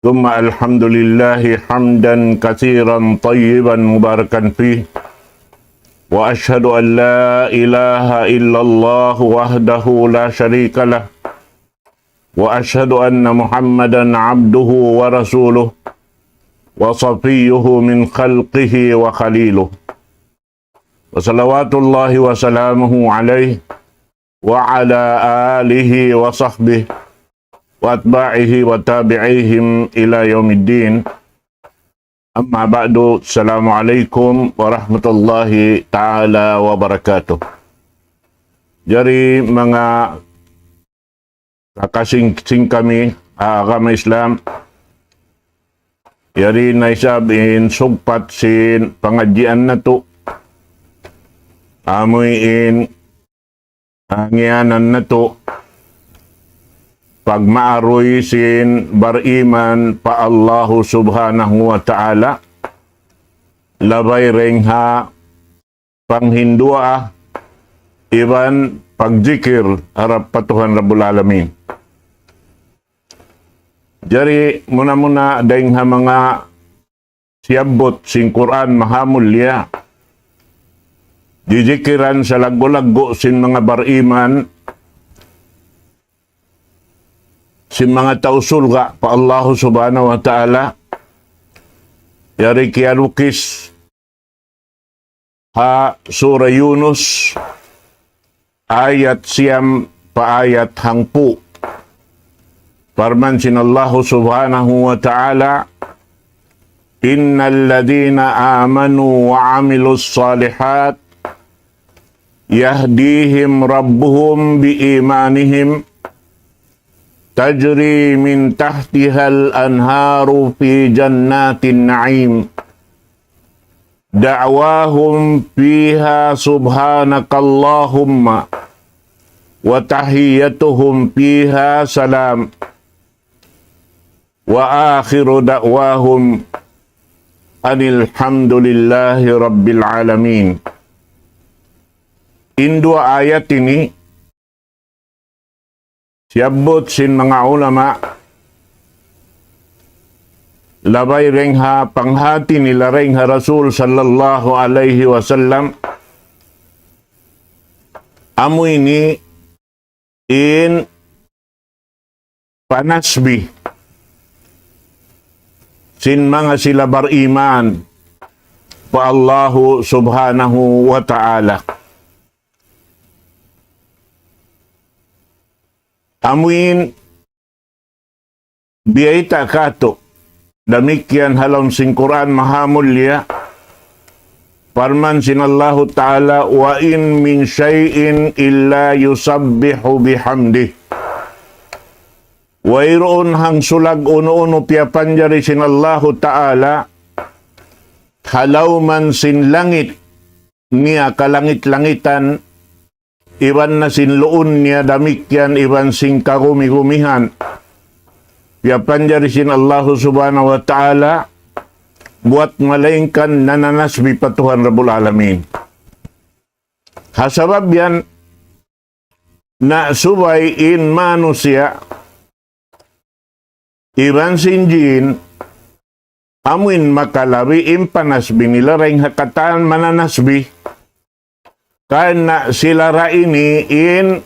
ثم الحمد لله حمدا كثيرا طيبا مباركا فيه وأشهد أن لا إله إلا الله وحده لا شريك له وأشهد أن محمدا عبده ورسوله وصفيه من خلقه وخليله وصلوات الله وسلامه عليه وعلى آله وصحبه وأتباعه وتابعيهم إلى يوم الدين. أما بعد، السلام عليكم warahmatullahi ta'ala wabarakatuh. Jadi mga kakasing kami, agama Islam, yari naisabin sugpat sin pengajian na to, amuin angyanan na to, pagmaaroy sin bariman pa Allahu subhanahu wa ta'ala, labay rengha panghindua, iban pagjikir harap patuhan Rabbul Alamin. Jari muna-muna dahing ha mga siyabot sin Quran mahamulya, jijikiran sa lago-lago sin mga bariman, si mga tausulga pa Allah subhanahu wa ta'ala, yari kialukis ha surah Yunus ayat siyam pa ayat hangpu. Farman sin Allah subhanahu wa ta'ala, innal ladhina amanu wa amilus salihat yahdihim rabbuhum bi imanihim tajri min tahtihal anharu fi jannatin na'im da'wahum fiha subhanakallahumma wa tahiyyatuhum fiha salam wa akhiru da'wahum anil hamdulillahi rabbil alamin. In dua ayat ini siyabot sin mga ulama, labay rengha panghati nila rengha Rasul sallallahu alaihi wasallam, amoy ni in panasbi sin mga sila bariman pa Allahu subhanahu wa ta'ala. Amuin biyaita kato damikian halom sin Quran mahamulya, farman sin Allah ta'ala, wa in min syai'in illa yusabbihu bihamdih, wa iroon hang sulag uno-uno piapan jari sin Allah ta'ala, halauman sin langit niya kalangit-langitan, iban na sinloon niya damikyan, iban sing karumi-rumihan. Piapan jari sin Allah subhanahu wa ta'ala, buat malaingkan nananasbi patuhan Rabbul Alamin. Hasabab yan, na subay in manusia, iban sin jin, amuin makalabi impanasbi nila ring hakataan mananasbi, karena sila ini in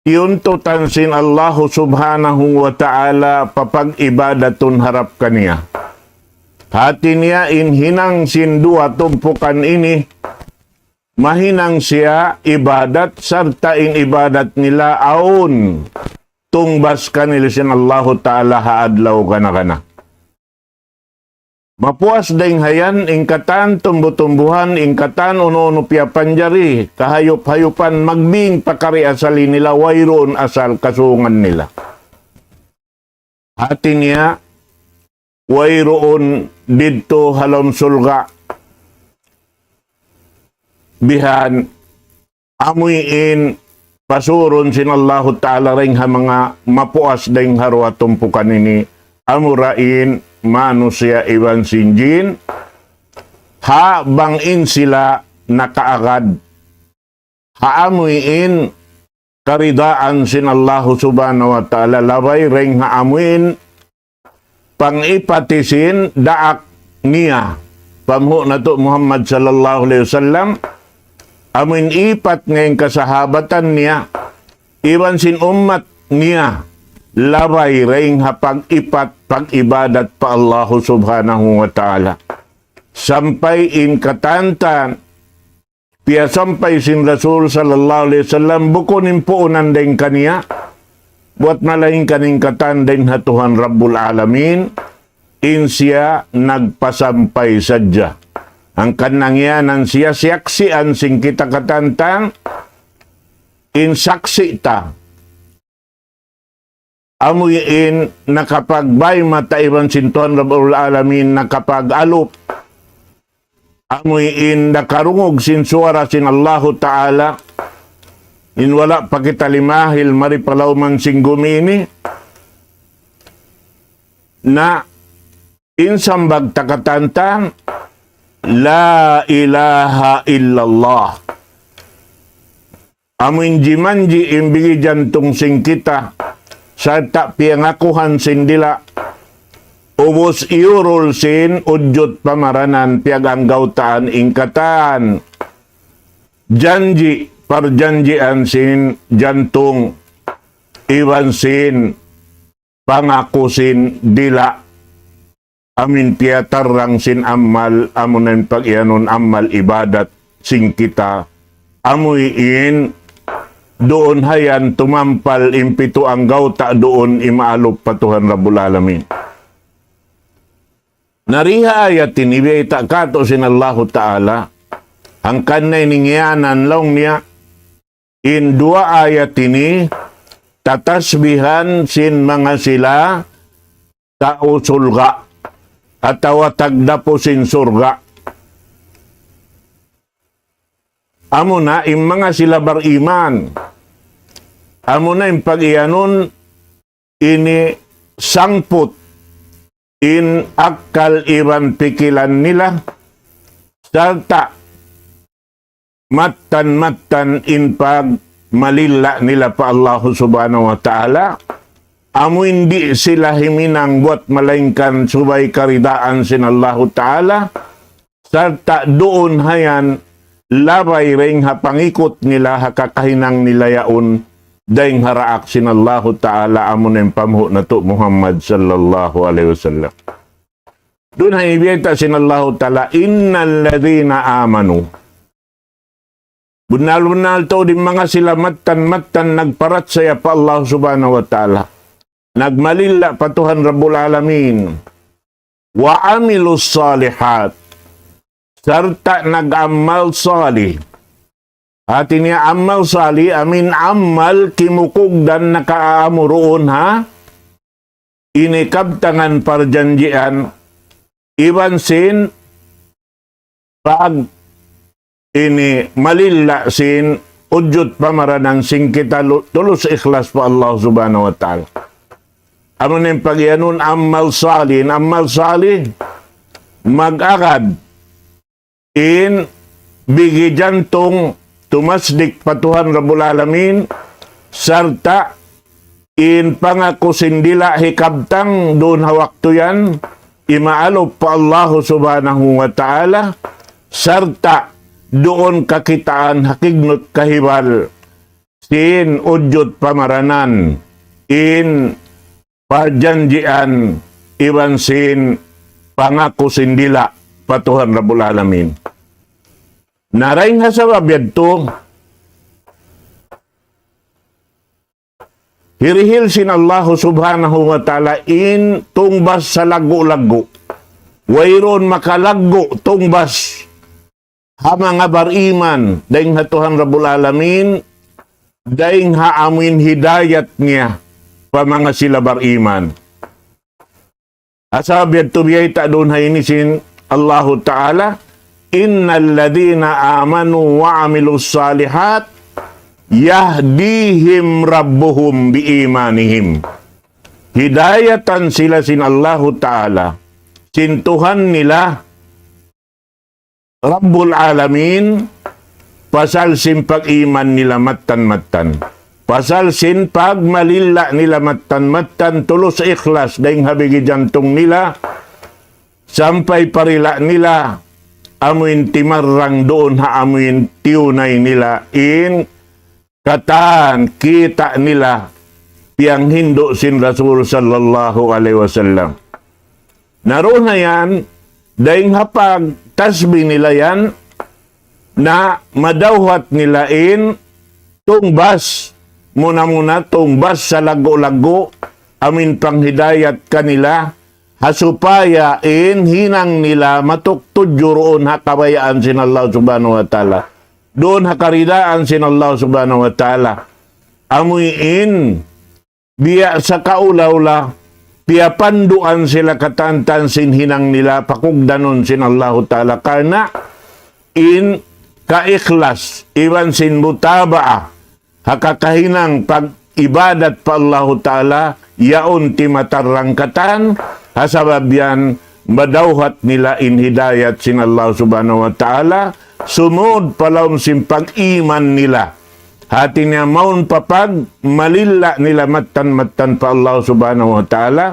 yuntutan sin Allah subhanahu wa ta'ala papag ibadatun harap kaniya. Hati niya in hinang sin dua tumpukan ini, mahinang siya ibadat serta in ibadat nila aun tungbas kanila sin Allah ta'ala haadlaw kana-kana. Mapuas daing hayan, ingkatan tumbuh-tumbuhan, ingkatan uno-uno piapan jari, kahayop-hayupan magbing pakari asali nila, wayroon asal kasungan nila. Hati niya, wayroon dito halom sulga, bihan, amuyin, pasurun sin Allah ta'ala ring ha mga mapuas daing harwa tumpukan ini, amurain, manusia iban sinjin, habangin sila nakaagad, haamuin karidaan sin Allah subhanahu wa ta'ala, labay ring haamuin pangipatisin daak niya pamho na to Muhammad sallallahu alaihi wasallam amin ipat ngayon kasahabatan niya iwan sin umat niya labay ring hapag ipat pag-ibadat pa Allah subhanahu wa ta'ala sampai in katantan piya sampai sin Rasul sallallahu alaihi wasallam bukunin po unandeng kaniya buat malaing kaning katandain ha Tuhan Rabbul Alamin in siya nagpasampay sadya ang kanangyanan siya siyaksian sing kita katantang in saksi ta amuyin nakapagbay mataiban sin Tuhan Rabbul Alamin nakapag-alop amuyin nakarungog sin suara sin Allahu Ta'ala in wala pa kita limahil maripalaw man sing gumini na insambag takatantang la ilaha illallah amin jimanji imbigi jantung sing kita sa tak piangakuhan sindila ubos iurul sin udjot pamaranan piagang gautaan ingkatan janji perjanjian sin jantung iwan sin pangako sin dila amin tiyatarang sin amal amunan pag-ianon amal ibadat sing kita amuyin doon hayan tumampal impito ang gauta doon imaalop pa Tuhan Rabbul Alamin nariha ayat tinibay kato sin Allahu Ta'ala ang kanay ningyanan lang niya in dua ayat ini tatasbihan sin mga sila tao sulga atawa tagdapo sin surga. Amo na im mga sila bariman. Amo na im pag-ianon ini sangput in akal iban pikilan nila sarta matan in pag malila nila pa Allah subhanahu wa ta'ala amo hindi sila himinang buat malaingkan subay karidaan sin Allah ta'ala sarta doon hayan labay ring hapangikot nila hakakahinang nila yaon daing haraak sin Allah ta'ala amo na pamho na to Muhammad sallallahu alaihi wasallam doon haibiyata sin Allah ta'ala innal ladhina amanu bunal-bunal to din mga sila matan nagparat saya pa Allah subhanahu wa ta'ala. Nagmalila pa Tuhan Rabbul Alamin. Wa amilus salihat. Sarta nag-amal salih. At ini amal salih, amin amal kimukog dan nakaamuroon ha. Inikabtangan parjanjian. Iban sin pag ini malila sin ujud pamaranang sing kita tulus ikhlas pa Allah subhanahu wa ta'ala. Ano na yung pag-ianon amal salih mag-agad in bigi jantong tumasdik pa Tuhan Rabbul Alamin sarta in pangako sindila hikabtang doon hawak to yan imaalop pa Allah subhanahu wa ta'ala sarta doon kakitaan hakignot kahibal sin ujud pamaranan in parjanjian iban sin pangako sindila pa Tuhan Rabbul Alamin naraing hasabab yadto hirihil sin Allah subhanahu wa ta'ala in tungbas sa lago-lago wayron makalaggo tungbas ha mga bariman daing ha Tuhan Rabbul Alamin daing ha amin hidayat niya pa mga sila bariman asabiyat tubiyay ta doon ha inisin Allahu Ta'ala innal ladhina amanu wa amilus salihat yahdihim rabbuhum biimanihim hidayatan sila sin Allahu Ta'ala sin Tuhan nila Rabbul Alamin pasal simpag iman nila matan Pasal sin pag malila nila matan-matan tulos ikhlas daing habigi jantong nila sampai parila nila amuin timarang doon ha amuin tiunay nila in kataan kita nila piyang hindo sin Rasul sallallahu alaihi wasallam. Naroon na yan daing hapag tasbih nila yan na madawhat nila in tungbas muna tungbas sa lago-lago amin panghidayat kanila hasupaya in hinang nila matuktudyo roon hakabayaan sin Allah subhanahu wa ta'ala. Doon hakaridaan sin Allah subhanahu wa ta'ala. Amoy in biya sa kaulaw piya panduan sila katantan sin hinang nila pakugdanon sin Allah ta'ala karena in kaikhlas iwan sin mutabaa hakakahinang pag-ibadat pa Allah Ta'ala, yaon ti matarangkatan, hasabab yan, madawhat nila in hidayat sin Allah Subhanahu Wa Ta'ala, sunod palawm sin pag-iman nila. Hati niya maun papag, malila nila matan-matan pa Allah Subhanahu Wa Ta'ala,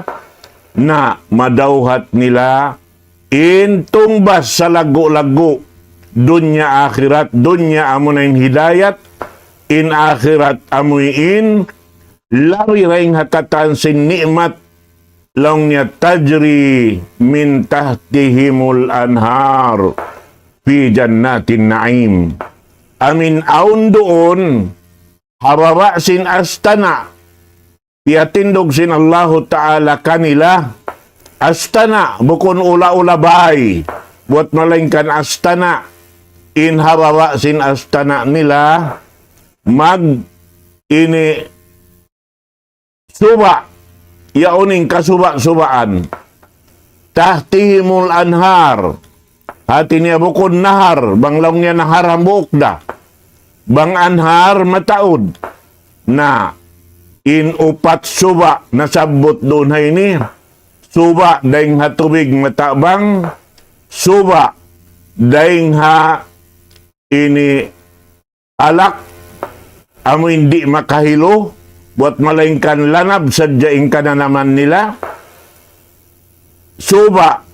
na madawhat nila in tungbas sa lago-lago, dunya akhirat, dunya amo na yung hidayat, in akhirat amuin lari ring hakatan sin nikmat lang niya tajri min tahtihimul anhar fi jannatin naim. Amin aun doon harara sin astana piatindog sin Allah Ta'ala kanila astana bukon ula-ula bay buat malingkan astana in harara sin astana nila mag ini suba yauning kasuba-subaan tahtihimul anhar hati niya bukod nahar banglaw niya nahar hambukda bang anhar mataod na in upat suba nasabot doon hay ni suba daing hatubig matabang suba daing ha ini alak amo hindi makahilo buat malaingkan lanab sadyaing ka na naman nila suba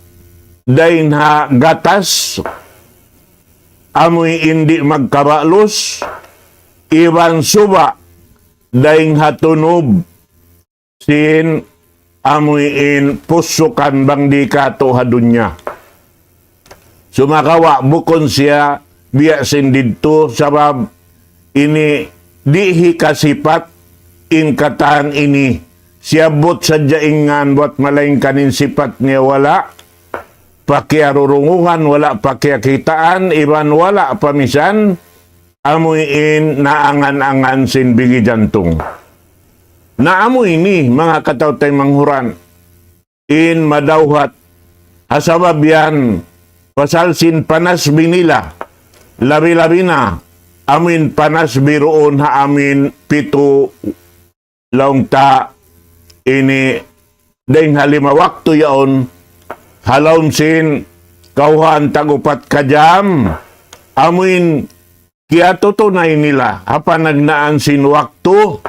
dain ha gatas amoy hindi magkabalos iban suba daing ha tunob sin amoy in pusukan bang di kato ha dunya sumakawa bukon siya biya sin didto sabab ini dihi kasipat in kataan ini siabot sa jaingan buat malaingkanin sipat niya wala pakiarurunguhan wala pakiakitaan iban wala pamisan amoy in naangan-angan sin bigi jantong na amoy ini mga katawtay manghuran in madawhat hasabab yan pasal sin panas binila labi-labi na amin panas biroon ha amin pito laong ta ini dahing halima waktu yaon halawm sin kauhan tagupat kajam amin kaya tutunay nila hapa nagnaan sin waktu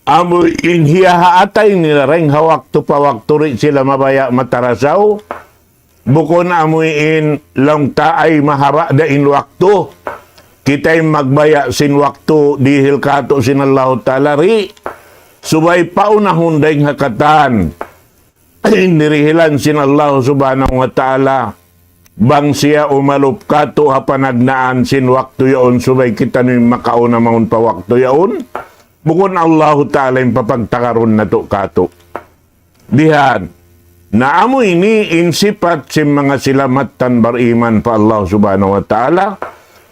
amoy inhiya haatay nila ring ha waktu pa waktu rin sila mabaya matarasaw bukon amoy in laong ta ay mahaba da in waktu kita'y magbaya sin waktu dihil kato sin Allah Ta'ala ri subay paunahon dahing hakatan nirihilan sin Allah Subhanahu Wa Ta'ala bang siya umalup kato hapanagnaan sin waktu yaon subay kita nung makauna maun pa waktu yaon bukon Allah Ta'ala yung papagtakaron na to kato dihan na amo ini insipat sin mga silamatan bariman pa Allah Subhanahu Wa Ta'ala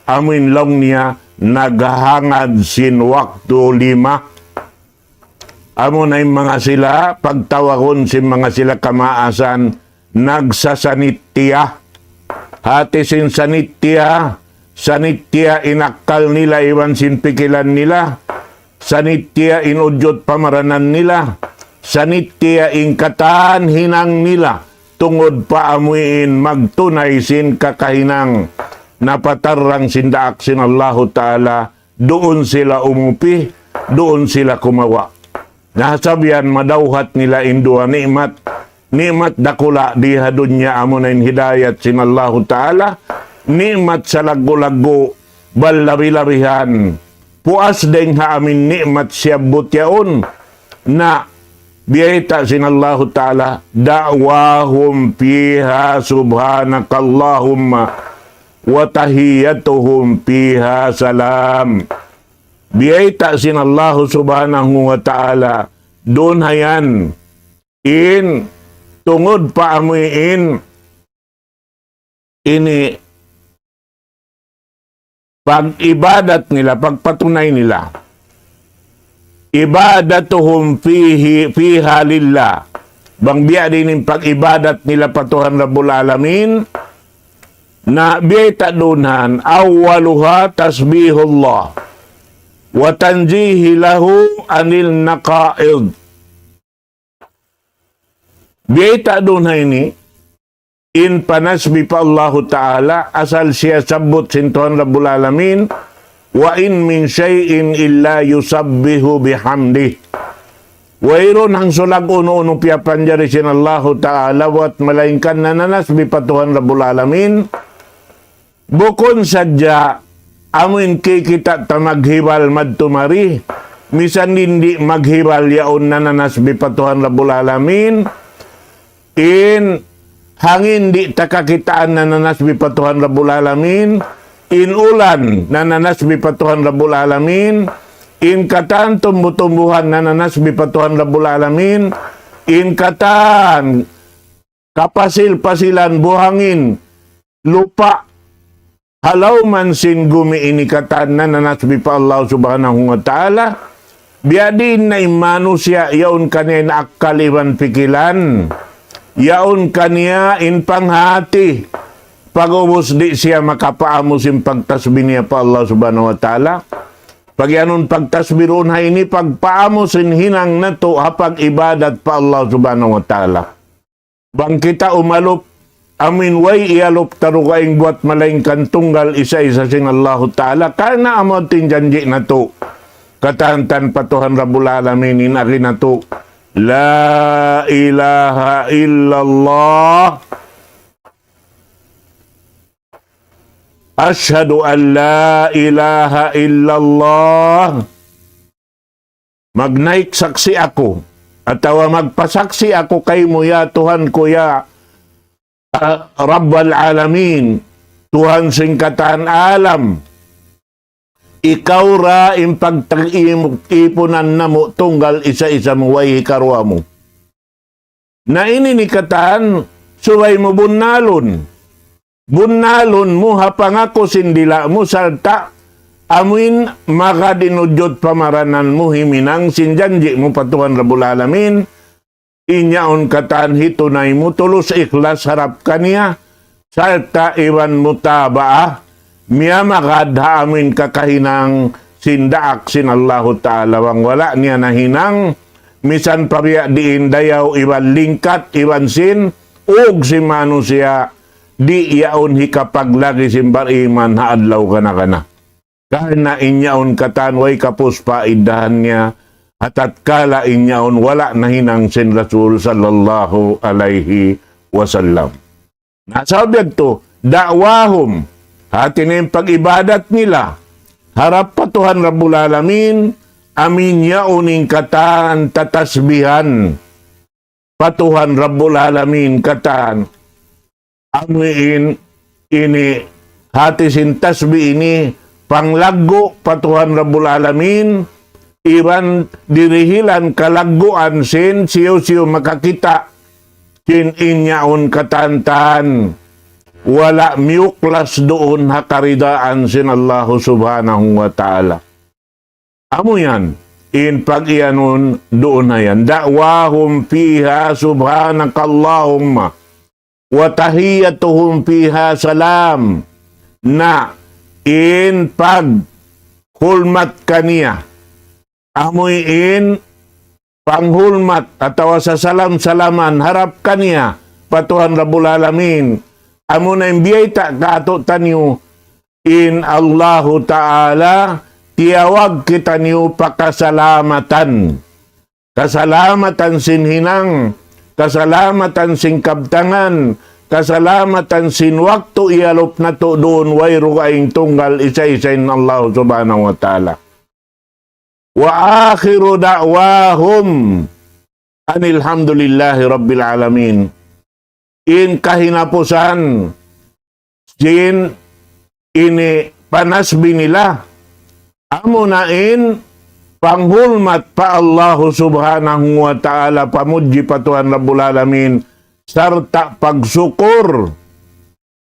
amin lang niya naghahangad sin waktu 5 amo na yung mga sila pagtawagon sin mga sila kamaasan nagsasanitya hati sin sanitya inakal nila iwan sin pikilan nila sanitya inudyot pamaranan nila sanitya ingkatan hinang nila tungod pa amuin magtunay sin kakahinang napatarang sindaak sin Allah Ta'ala doon sila umupi doon sila kumawa. Nasabihan madawhat nila indua nikmat dakula diha dunya amunain hidayat sinallahu ta'ala, nikmat sa lago-lago bal labi-labihan puas deng ha amin nikmat siyabot yaon na biyayta sinallahu ta'ala da'wahum fiha subhanakallahumma wa tahiyyatuhum fiha salam. Biyayta sinallahu subhanahu wa ta'ala doon hayan in tungod pa amuin ini pag-ibadat nila, pagpatunay nila. Ibadatuhum fiha lillah. Bang biya din yung pag-ibadat nila patuhan Rabbul Alamin na biyayta dunhan awaluha tasbihullah wa tanjihi lahu anil naqaid. Biyayta dunhan ini in panasbi pa Allah Ta'ala asal siya sabot sintuhan Rabbul Alamin wa in min syai'in illa yusabbihu bihamdih. Wairon hang sulag uno-uno piyapan jari sinallahu ta'ala wat malaingkan nananas bipatuhan Rabbul Alamin. Bukon sadya amin kita maghibal madtumari. Misan hindi maghibal yaon nananas bipatuhan Rabbul Alamin. In hangin di takakitaan nananas bipatuhan Rabbul Alamin. In ulan nananas bipatuhan Rabbul Alamin. In katan tumbuh-tumbuhan nananas bipatuhan Rabbul Alamin. In katan kapasil-pasilan buhangin lupa halaw man sin gumi ini katan nananas bipa Allah subhanahu wa ta'ala. Biadin na manusia yaun kanya akaliwan pikilan. Yaun kanya in panghati. Pag-ubos di siya makapaamos yung pagtasbih niya pa Allah subhanahu wa ta'ala. Pag yanon pagtasbirun ha ini pagpaamosin hinang nato hapag ibadat pa Allah subhanahu wa ta'ala. Bang kita umalop amin way ialop tarukaing buat malaingkan tunggal isa-isa sing Allah ta'ala karena amotin janji na to. Katahantan patuhan Rabbul Alamin inari na to. La ilaha illallah. Ashhadu an la ilaha illallah. Magnaik saksi ako atawa magpasaksi ako kay mo ya Tuhan ko ya Rabbal Alamin, Tuhan singkatan alam. Ikaw ra impagtag-ipunan na mo tunggal isa-isa mo way karwa mo. Na ini nikatan suway mo bunalon. Bunalon mo hapangako sindila mo salta amuin makadinudjot pamaranan mo himinang sinjanji mo patuhan Rabbul Alamin. Inyaon katan hitunay mo tulus ikhlas harap kaniya salta iwan mutabaah miya makadha amin kakahinang sindaak sin Allahu Ta'ala wang wala niya nahinang misan pariya diin dayaw iwan lingkat iwan sin ug si manusia di yaon hikapag lagi simbar iman haadlaw kana. Karena inyaon katan way kapos pa idahan niya at kala inyaon wala na hinang sin Rasul sallallahu alaihi wasallam. Nasabi to, da'wahum, hatin yung pag-ibadat nila, harap patuhan Rabbul Alamin, amin yauning katan tatasbihan, patuhan Rabbul Alamin katan, amin ini hati sin tasbih ini panglago patuhan Rabbul Alamin iban dirihilan kalaguan sin siyo makakita sin inyaon katantan wala miuklas doon hakaridaan sin Allah subhanahu wa ta'ala. Amo yan in pag-iyanon doon na yan da'wahum fiha subhanakallahumma wa tahiyyatuhum fiha salam na in pag hulmat kaniya amoy in panghulmat atawa sa salam-salaman harap kaniya patuhan Rabbul Alamin amo na imbiyayta kaato tanyo in Allahu Ta'ala tiyawag kita niyo pakasalamatan. Kasalamatan sinhinang, kasalamatan sin kabtangan, kasalamatan sin waktu ialop na to doon wayro kaing tunggal isa-isain Allah subhanahu wa ta'ala. Wa akhiru da'wahum anilhamdulillahi rabbil alamin. In kahinapusan, sin ini panasbi nila, amunain panghulmat pa Allah subhanahu wa ta'ala, pamuji pa Tuhan Rabbul Alamin, sarta pagsukur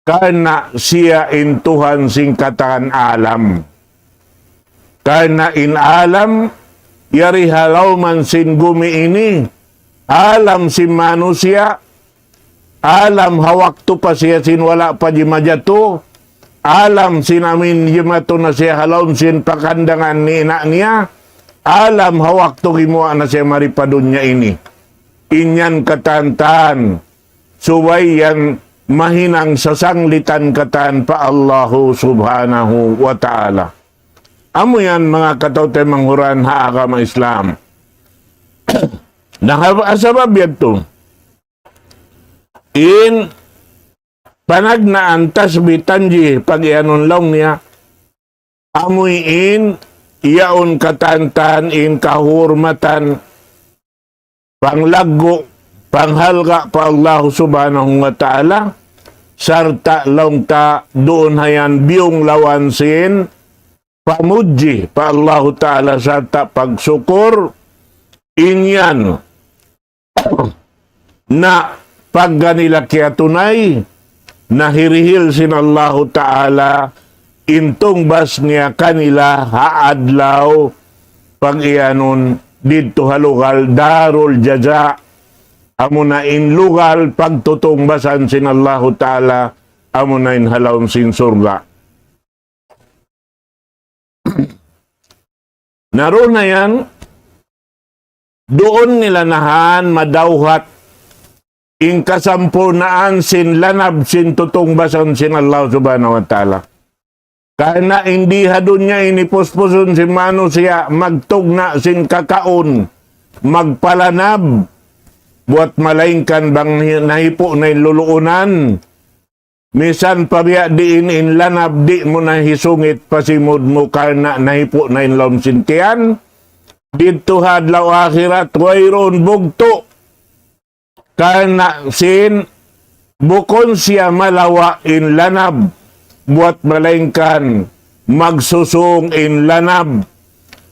karena siya in Tuhan singkatan alam. Karena in alam, yari halaw man sin gumi ini, alam sin manusia, alam hawaktu pa siya sin wala pa jimajato, alam sin amin jimato na siya halaw sin pakandangan ni ina niya, alam hawaktu kimuha na siya maripadunya ini. Inyan katantan, suway yan mahinang sasanglitan katan pa Allahu subhanahu wa ta'ala. Amo yan mga katawte manghuran ha agama Islam. Nakasabab yan to. In panagnaan tasbi tanji pag ianon lang niya, amoy in iyaon katantan in kahurmatan, panglago, panghalga pa Allah subhanahu wa ta'ala, sarta lang ta doon hayan biyong lawan sin, pamuji pa Allah ta'ala sarta pagsukur, inyan na pagganila kaya tunay, nahirihil sin Allah ta'ala, intong bas niya kanila haadlaw, pag iyanon dito halugal darul jaza, amo na in lugal pagtutong basan sin Allah ta'ala, amo na in halawm sin surga. Naroon na yan, doon nila nahan madawhat in kasampurnaan sin lanab sin tutong basan sin Allah subhanahu wa ta'ala. Karena hindi hadun niya inipuspusun si manusia magtugna sin kakaon, magpalanab, buat malaingkan bang nahipo na luluunan. Misan pabiya diin in lanab, di mo na hisungit pasimod mo karena nahipo na in lom sintian. Dito hadlaw akhirat, wayron bugto. Karena sin bukon siya malawa in lanab, buat malaingkan magsusung in lanab.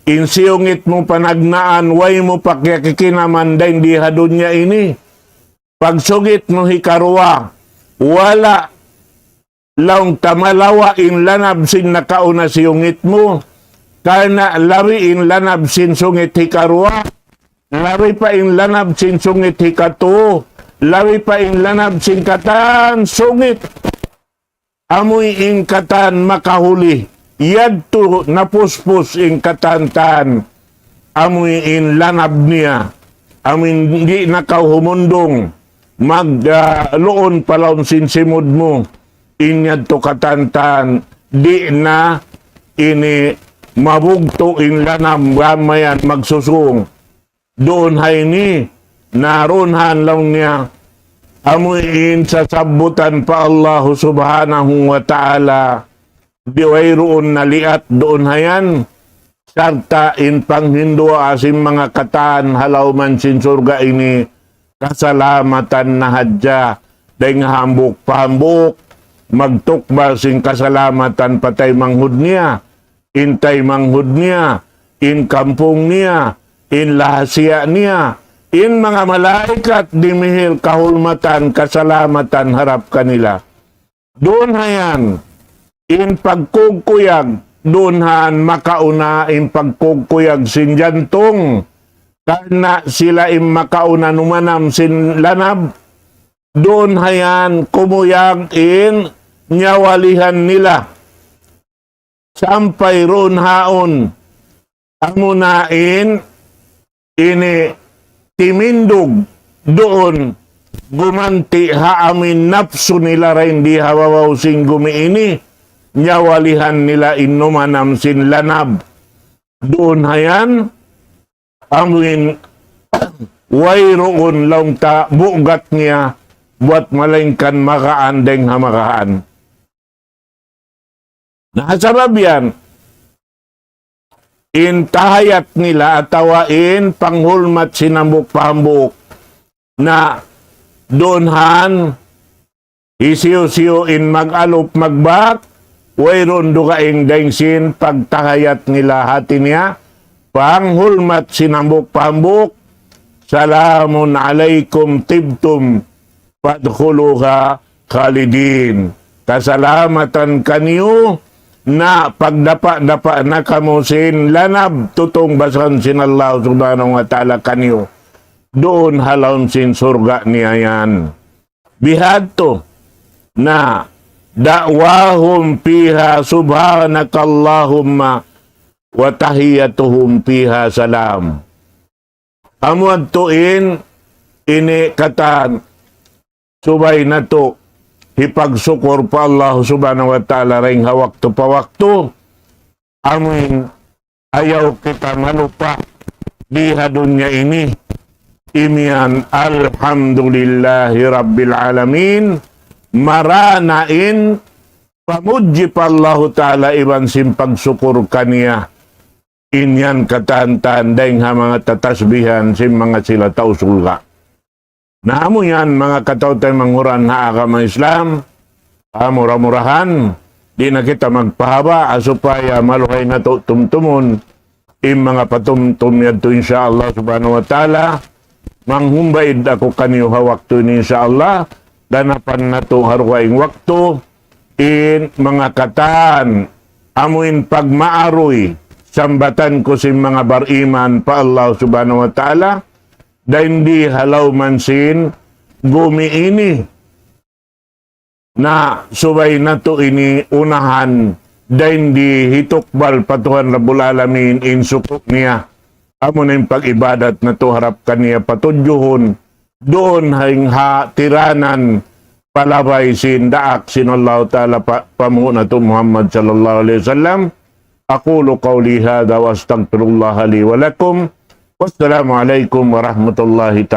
In siyungit mo panagnaan, way mo pakyakikinaman dahin di hadunya ini. Pagsugit mo hikarwa, wala laong tamalawa in lanab sin nakauna siyungit mo. Karena lari in lanab sin sungit hikarwa, lari pa in lanab sin sungit hikato, lari pa in lanab sin katan sungit. Amoy in katan makahuli, yadto napuspos in katantan, amoy in lanab niya, amoy hindi nakahumundong, magloon palaon sin simod mo, inyad to katantan, di na ini mabugto in lanab, gamayan magsusung. Doon hay ni, naronhan lang niya, amuin sa sabutan pa Allah subhanahu wa ta'ala, diwayroon na liat doon hayan, sarta in panghindua asim mga katan, halaw man sin surga ini, kasalamatan na hadya, dahil hambuk pahambuk, magtukba sing kasalamatan patay manghud niya, intay manghud niya, in kampung niya, in lahasya niya, in mga malaikat dimihil kahulmatan, kasalamatan harap kanila. Doon hayan, in pagkukuyag, doon haan makauna in pagkukuyag sin jantong, karena sila in makauna numanam sin lanab, doon hayan kumuyag in nyawalihan nila. Sampay ron haon, amunain, ini timindog doon, gumanti haamin napso nila rin di hawawaw sing gumi ini, nyawalihan nila inumanam sin lanab, doon hayan amin wayroon lang ta bugat niya buat malingkan makaandeng hamakaan. Nakasabab yan, intahayat nila at tawain panghulmat sinambuk pahambuk na doonhan isiyo-siyoin mag-alop magbak wayron dugaing dengsin pagtahayat nila hati niya panghulmat sinambuk pahambuk salamun alaikum tibtum padkhuluha khalidin. Kasalamatan kanyo na pagdapa-dapa na kamusin lanab tutong basan sin Allah subhanahu wa ta'ala kanyo. Doon halawin sin surga niya yan. Bihadto na da'wahum piha subhanakallahumma wa tahiyatuhum piha salam. Amuad tuin ini katan subay na to hipagsukur pa Allah subhanahu wa ta'ala ring hawakto pa wakto amin ayaw kita malupa di dunya ini imian alhamdulillahi rabbil alamin maranain pamuji pa Allah ta'ala iban simpagsukur kaniya inyan katahan-tahan dahing mga tatasbihan sim mga sila tausulga. Namo yan mga katawtan manghuran na agama Islam, murah-murahan, di na kita magpahaba asupaya maluhay na to tumtumon, mga patumtum yadto insyaAllah subhanahu wa ta'ala, manghumbaid ako kanyo hawakto ni insyaAllah, danapan na to harukaing wakto, in mga kataan, amuin pagmaaroy, sambatan ko si mga bariman pa Allah subhanahu wa ta'ala, dahil di halaw mansin gumi ini na subay na to ini unahan dahil di hitukbal patuhan Rabbul Alamin insukok niya amo na yung pag-ibadat na to harap kaniya patudyuhon doon haing ha tiranan palabay sin daak sin Allah ta'ala pamuhon na to Muhammad sallallahu alaihi wasallam. Aqulu qawli hadha wa astaghfirullah li wa lakum. Wassalamualaikum warahmatullahi ta'ala.